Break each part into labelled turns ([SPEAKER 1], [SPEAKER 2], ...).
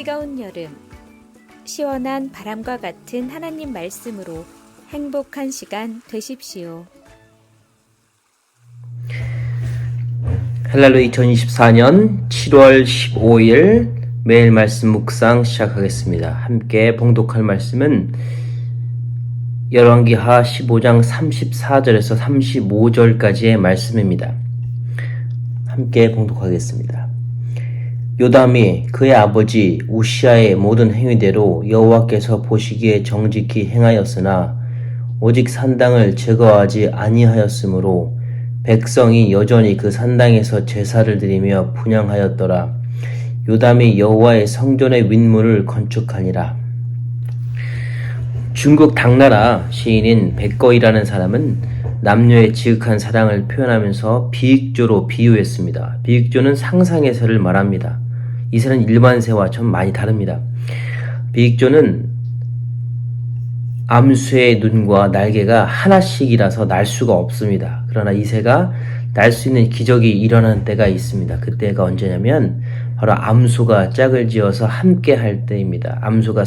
[SPEAKER 1] 뜨거운 여름, 시원한 바람과 같은 하나님 말씀으로 행복한 시간 되십시오.
[SPEAKER 2] 할렐루야. 2024년 7월 15일 매일 말씀 묵상 시작하겠습니다. 함께 봉독할 말씀은 열왕기하 15장 34절에서 35절까지의 말씀입니다. 함께 봉독하겠습니다. 요담이 그의 아버지 우시아의 모든 행위대로 여호와께서 보시기에 정직히 행하였으나 오직 산당을 제거하지 아니하였으므로 백성이 여전히 그 산당에서 제사를 드리며 분향하였더라. 요담이 여호와의 성전의 윗문을 건축하니라. 중국 당나라 시인인 백거이라는 사람은 남녀의 지극한 사랑을 표현하면서 비익조로 비유했습니다. 비익조는 상상의 새를 말합니다. 이 새는 일반 새와 좀 많이 다릅니다. 비익조는 암수의 눈과 날개가 하나씩이라서 날 수가 없습니다. 그러나 이 새가 날 수 있는 기적이 일어나는 때가 있습니다. 그때가 언제냐면 바로 암수가 짝을 지어서 함께 할 때입니다. 암수가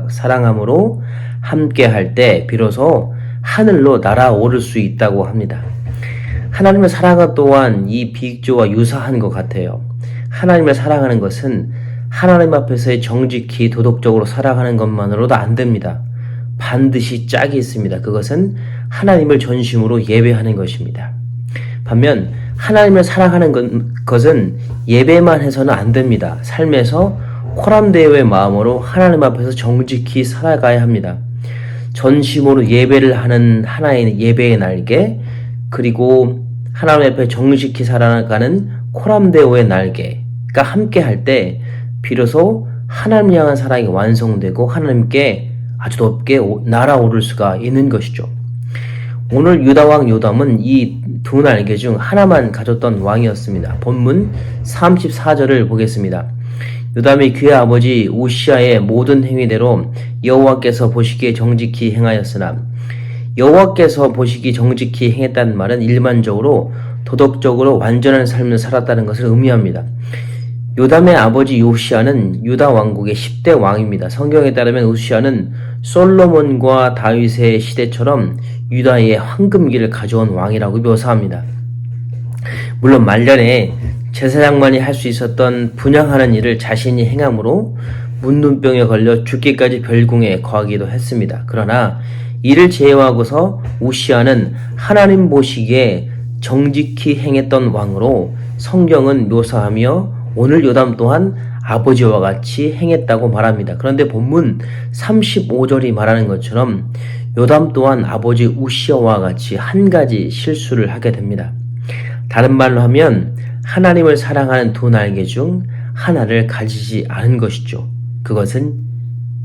[SPEAKER 2] 사랑함으로 함께 할 때 비로소 하늘로 날아오를 수 있다고 합니다. 하나님의 사랑은 또한 이 비익조와 유사한 것 같아요. 하나님을 사랑하는 것은 하나님 앞에서의 정직히 도덕적으로 살아가는 것만으로도 안 됩니다. 반드시 짝이 있습니다. 그것은 하나님을 전심으로 예배하는 것입니다. 반면 하나님을 사랑하는 것은 예배만 해서는 안 됩니다. 삶에서 코람데오의 마음으로 하나님 앞에서 정직히 살아가야 합니다. 전심으로 예배를 하는 하나의 예배의 날개, 그리고 하나님 앞에 정직히 살아가는 코람데오의 날개가 함께 할 때 비로소 하나님 향한 사랑이 완성되고 하나님께 아주 높게 날아오를 수가 있는 것이죠. 오늘 유다왕 요담은 이 두 날개 중 하나만 가졌던 왕이었습니다. 본문 34절을 보겠습니다. 요담이 그의 아버지 우시아의 모든 행위대로 여호와께서 보시기에 정직히 행하였으나, 여호와께서 보시기 정직히 행했다는 말은 일반적으로 도덕적으로 완전한 삶을 살았다는 것을 의미합니다. 요담의 아버지 우시아는 유다 왕국의 10대 왕입니다. 성경에 따르면 우시아는 솔로몬과 다윗의 시대처럼 유다의 황금기를 가져온 왕이라고 묘사합니다. 물론 말년에 제사장만이 할 수 있었던 분향하는 일을 자신이 행함으로 문둥병에 걸려 죽기까지 별궁에 거하기도 했습니다. 그러나 이를 제외하고서 우시아는 하나님 보시기에 정직히 행했던 왕으로 성경은 묘사하며 오늘 요담 또한 아버지와 같이 행했다고 말합니다. 그런데 본문 35절이 말하는 것처럼 요담 또한 아버지 우시아와 같이 한 가지 실수를 하게 됩니다. 다른 말로 하면 하나님을 사랑하는 두 날개 중 하나를 가지지 않은 것이죠. 그것은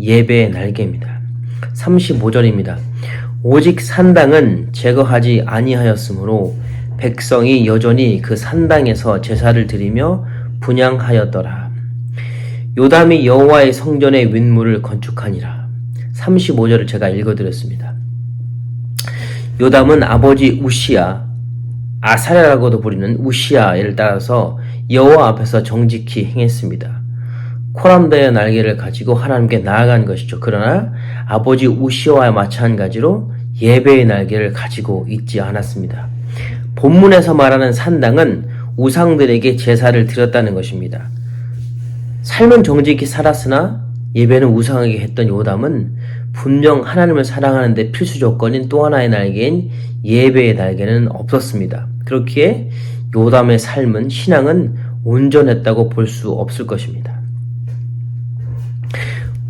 [SPEAKER 2] 예배의 날개입니다. 35절입니다. 오직 산당은 제거하지 아니하였으므로 백성이 여전히 그 산당에서 제사를 드리며 분향하였더라. 요담이 여호와의 성전의 윗문을 건축하니라. 35절을 제가 읽어드렸습니다. 요담은 아버지 우시아, 아사랴라고도 부르는 우시아를 따라서 여호와 앞에서 정직히 행했습니다. 코람데오의 날개를 가지고 하나님께 나아간 것이죠. 그러나 아버지 우시아와 마찬가지로 예배의 날개를 가지고 있지 않았습니다. 본문에서 말하는 산당은 우상들에게 제사를 드렸다는 것입니다. 삶은 정직히 살았으나 예배는 우상에게 했던 요담은 분명 하나님을 사랑하는 데 필수 조건인 또 하나의 날개인 예배의 날개는 없었습니다. 그렇기에 요담의 삶은, 신앙은 온전했다고 볼 수 없을 것입니다.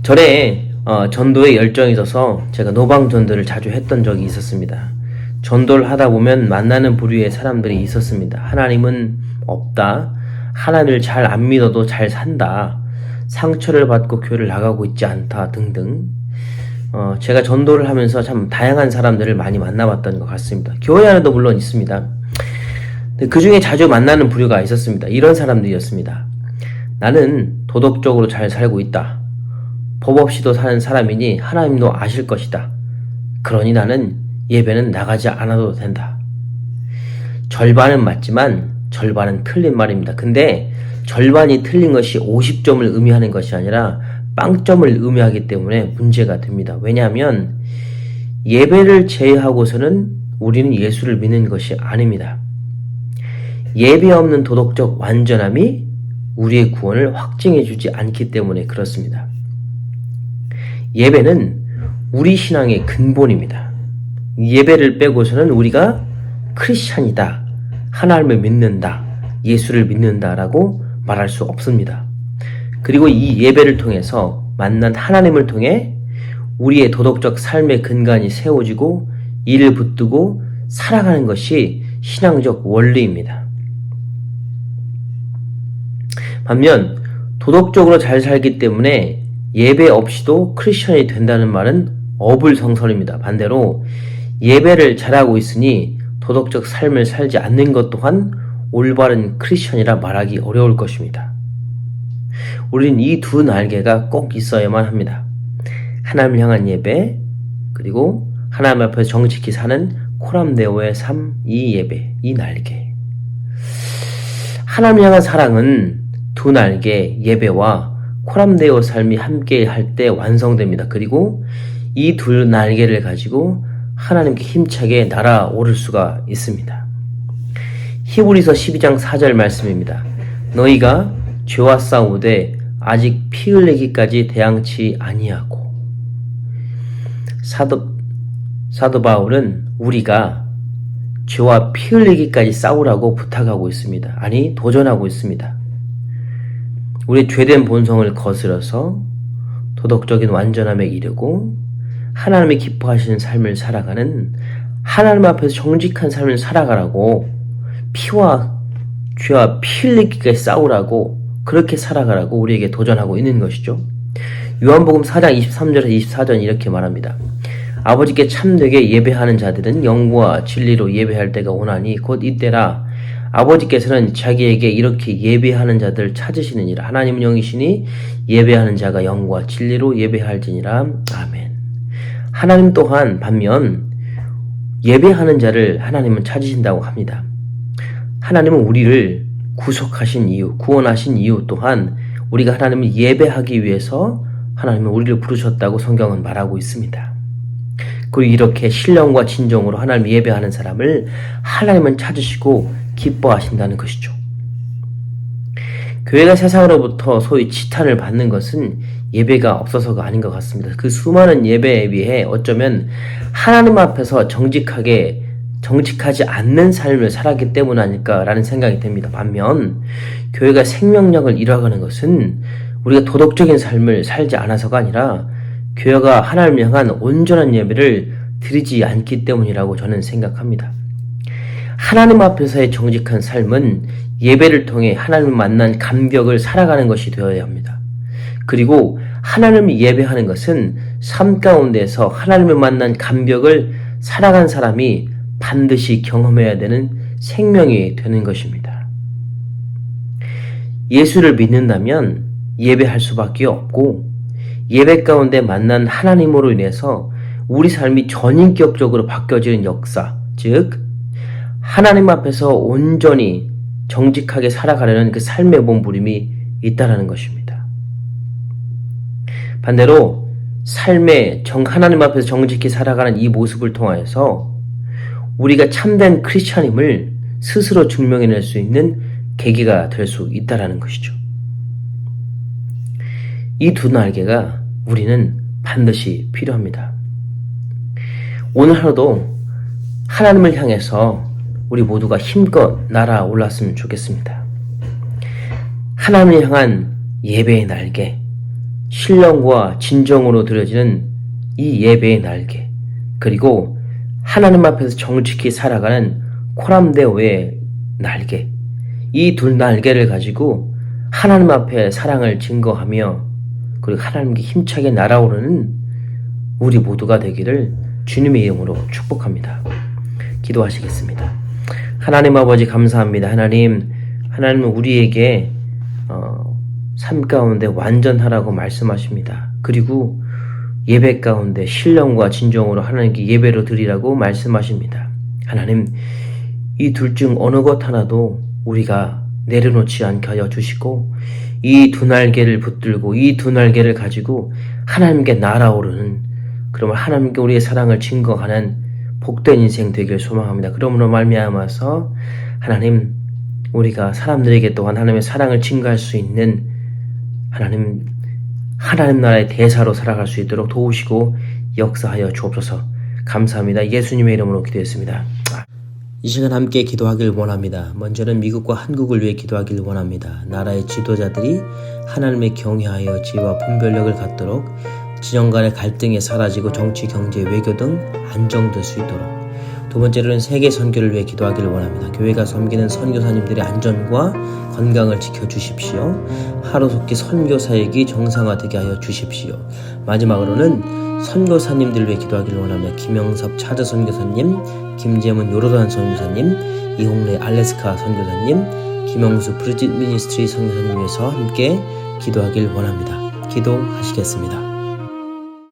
[SPEAKER 2] 전에 전도에 열정이 있어서 제가 노방전도를 자주 했던 적이 있었습니다. 전도를 하다 보면 만나는 부류의 사람들이 있었습니다. 하나님은 없다. 하나님을 잘 안 믿어도 잘 산다. 상처를 받고 교회를 나가고 있지 않다 등등. 제가 전도를 하면서 참 다양한 사람들을 많이 만나봤던 것 같습니다. 교회 안에도 물론 있습니다. 그 중에 자주 만나는 부류가 있었습니다. 이런 사람들이었습니다. 나는 도덕적으로 잘 살고 있다. 법 없이도 사는 사람이니 하나님도 아실 것이다. 그러니 나는 예배는 나가지 않아도 된다. 절반은 맞지만 절반은 틀린 말입니다. 근데 절반이 틀린 것이 50점을 의미하는 것이 아니라 빵점을 의미하기 때문에 문제가 됩니다. 왜냐하면 예배를 제외하고서는 우리는 예수를 믿는 것이 아닙니다. 예배 없는 도덕적 완전함이 우리의 구원을 확증해 주지 않기 때문에 그렇습니다. 예배는 우리 신앙의 근본입니다. 예배를 빼고서는 우리가 크리스찬이다, 하나님을 믿는다, 예수를 믿는다라고 말할 수 없습니다. 그리고 이 예배를 통해서 만난 하나님을 통해 우리의 도덕적 삶의 근간이 세워지고 이를 붙들고 살아가는 것이 신앙적 원리입니다. 반면 도덕적으로 잘 살기 때문에 예배 없이도 크리스천이 된다는 말은 어불성설입니다. 반대로 예배를 잘하고 있으니 도덕적 삶을 살지 않는 것 또한 올바른 크리스천이라 말하기 어려울 것입니다. 우리는 이 두 날개가 꼭 있어야만 합니다. 하나님을 향한 예배, 그리고 하나님 앞에서 정직히 사는 코람데오의 삶, 이 예배, 이 날개. 하나님을 향한 사랑은 두 날개 예배와 코람데오 삶이 함께 할 때 완성됩니다. 그리고 이 두 날개를 가지고 하나님께 힘차게 날아오를 수가 있습니다. 히브리서 12장 4절 말씀입니다. 너희가 죄와 싸우되 아직 피 흘리기까지 대항치 아니하고. 사도 바울은 우리가 죄와 피 흘리기까지 싸우라고 부탁하고 있습니다. 아니, 도전하고 있습니다. 우리의 죄된 본성을 거스려서 도덕적인 완전함에 이르고 하나님이 기뻐하시는 삶을 살아가는, 하나님 앞에서 정직한 삶을 살아가라고, 피와 죄와 피 흘리기까지 싸우라고, 그렇게 살아가라고 우리에게 도전하고 있는 것이죠. 요한복음 4장 23절에서 24절 이렇게 말합니다. 아버지께 참되게 예배하는 자들은 영과 진리로 예배할 때가 오나니 곧 이때라. 아버지께서는 자기에게 이렇게 예배하는 자들 찾으시느니라. 하나님은 영이시니 예배하는 자가 영과 진리로 예배할지니라. 아멘. 하나님 또한 반면 예배하는 자를 하나님은 찾으신다고 합니다. 하나님은 우리를 구속하신 이유, 구원하신 이유 또한 우리가 하나님을 예배하기 위해서 하나님은 우리를 부르셨다고 성경은 말하고 있습니다. 그리고 이렇게 신령과 진정으로 하나님을 예배하는 사람을 하나님은 찾으시고 기뻐하신다는 것이죠. 교회가 세상으로부터 소위 지탄을 받는 것은 예배가 없어서가 아닌 것 같습니다. 그 수많은 예배에 비해 어쩌면 하나님 앞에서 정직하지 않는 삶을 살았기 때문 아닐까라는 생각이 듭니다. 반면 교회가 생명력을 잃어가는 것은 우리가 도덕적인 삶을 살지 않아서가 아니라 교회가 하나님을 향한 온전한 예배를 드리지 않기 때문이라고 저는 생각합니다. 하나님 앞에서의 정직한 삶은 예배를 통해 하나님을 만난 감격을 살아가는 것이 되어야 합니다. 그리고 하나님을 예배하는 것은 삶 가운데서 하나님을 만난 감격을 살아간 사람이 반드시 경험해야 되는 생명이 되는 것입니다. 예수를 믿는다면 예배할 수밖에 없고, 예배 가운데 만난 하나님으로 인해서 우리 삶이 전인격적으로 바뀌어지는 역사, 즉 하나님 앞에서 온전히 정직하게 살아가려는 그 삶의 몸부림이 있다라는 것입니다. 반대로 삶의 하나님 앞에서 정직히 살아가는 이 모습을 통하여서 우리가 참된 크리스찬임을 스스로 증명해낼 수 있는 계기가 될 수 있다라는 것이죠. 이 두 날개가 우리는 반드시 필요합니다. 오늘 하루도 하나님을 향해서 우리 모두가 힘껏 날아올랐으면 좋겠습니다. 하나님을 향한 예배의 날개, 신령과 진정으로 드려지는 이 예배의 날개, 그리고 하나님 앞에서 정직히 살아가는 코람데오의 날개, 이 두 날개를 가지고 하나님 앞에 사랑을 증거하며 그리고 하나님께 힘차게 날아오르는 우리 모두가 되기를 주님의 이름으로 축복합니다. 기도하시겠습니다. 하나님 아버지 감사합니다. 하나님은 우리에게 삶 가운데 완전하라고 말씀하십니다. 그리고 예배 가운데 신령과 진정으로 하나님께 예배로 드리라고 말씀하십니다. 하나님, 이 둘 중 어느 것 하나도 우리가 내려놓지 않게 하여 주시고 이 두 날개를 붙들고 이 두 날개를 가지고 하나님께 날아오르는, 그러면 하나님께 우리의 사랑을 증거하는 복된 인생 되길 소망합니다. 그러므로 말미암아서 하나님, 우리가 사람들에게 또한 하나님의 사랑을 증거할 수 있는 하나님 나라의 대사로 살아갈 수 있도록 도우시고 역사하여 주옵소서. 감사합니다. 예수님의 이름으로 기도했습니다. 이 시간 함께 기도하길 원합니다. 먼저는 미국과 한국을 위해 기도하길 원합니다. 나라의 지도자들이 하나님의 경외하여 지혜와 분별력을 갖도록 진영 간의 갈등이 사라지고 정치, 경제, 외교 등 안정될 수 있도록. 두 번째로는 세계 선교를 위해 기도하기를 원합니다. 교회가 섬기는 선교사님들의 안전과 건강을 지켜주십시오. 하루속히 선교 사역이 정상화되게 하여 주십시오. 마지막으로는 선교사님들을 위해 기도하기를 원합니다. 김영섭 차드 선교사님, 김재문 요르단 선교사님, 이홍래 알래스카 선교사님, 김영수 브리짓 미니스트리 선교사님 위해서 함께 기도하길 원합니다. 기도하시겠습니다.